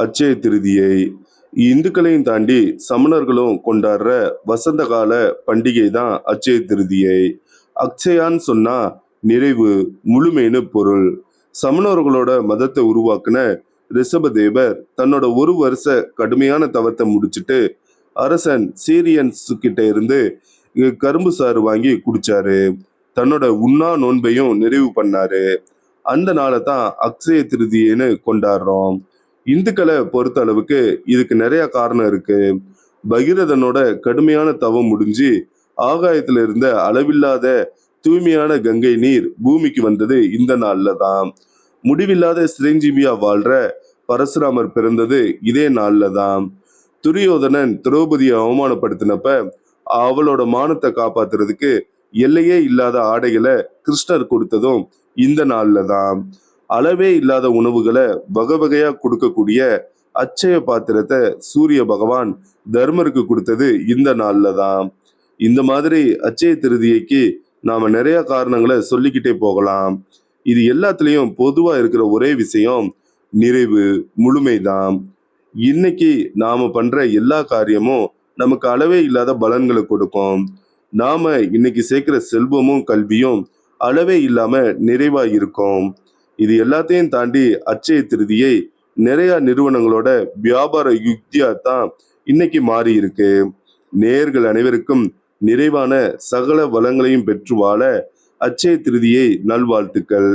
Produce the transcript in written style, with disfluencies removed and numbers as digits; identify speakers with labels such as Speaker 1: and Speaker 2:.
Speaker 1: அட்சய திருதியை இந்துக்களையும் தாண்டி சமணர்களும் கொண்டாடுற வசந்த கால பண்டிகை தான் அட்சய திருதியை. அக்ஷயான்னு சொன்னா நிறைவு, முழுமைன்னு பொருள். சமணர்களோட மதத்தை உருவாக்குன ரிஷபதேவர் தன்னோட ஒரு வருஷ கடுமையான தவத்தை முடிச்சிட்டு அரசன் சீரியன்ஸ் கிட்ட இருந்து கரும்பு சாறு வாங்கி குடிச்சாரு. தன்னோட உண்ணா நோன்பையும் நிறைவு பண்ணாரு. அந்த நாளை தான் அக்ஷய திருதியைன்னு கொண்டாடுறோம். இந்துக்களை பொறுத்த அளவுக்கு இதுக்கு நிறைய காரணம் இருக்கு. பகீரதனோட கடுமையான தவம் முடிஞ்சு ஆகாயத்துல இருந்த அளவில்லாத தூய்மையான கங்கை நீர் பூமிக்கு வந்தது இந்த நாள்ல தான். முடிவில்லாத சிரஞ்சீவியா வாழ்ற பரசுராமர் பிறந்தது இதே நாள்ல தான். துரியோதனன் திரௌபதியை அவமானப்படுத்தினப்ப அவளோட மானத்தை காப்பாத்துறதுக்கு எல்லையே இல்லாத ஆடைகளை கிருஷ்ணர் கொடுத்ததும் இந்த நாள்ல தான். அளவே இல்லாத உணவுகளை வகை வகையா கொடுக்கக்கூடிய அட்சய பாத்திரத்தை சூரிய பகவான் தர்மருக்கு கொடுத்தது இந்த நாள்ல தான். இந்த மாதிரி அட்சய திருதியைக்கு நாம நிறைய காரணங்களை சொல்லிக்கிட்டே போகலாம். இது எல்லாத்துலயும் பொதுவா இருக்கிற ஒரே விஷயம் நிறைவு, முழுமைதான். இன்னைக்கு நாம பண்ற எல்லா காரியமும் நமக்கு அளவே இல்லாத பலன்களை கொடுக்கும். நாம இன்னைக்கு சேர்க்கிற செல்வமும் கல்வியும் அளவே இல்லாம நிறைவா இருக்கும். இது எல்லாத்தையும் தாண்டி அட்சய திருதியை நிறைய நிறுவனங்களோட வியாபார யுக்தியா தான் இன்னைக்கு மாறி இருக்கு. நேயர்கள் அனைவருக்கும் நிறைவான சகல வளங்களையும் பெற்று வாழ அட்சய திருதியை நல்வாழ்த்துக்கள்.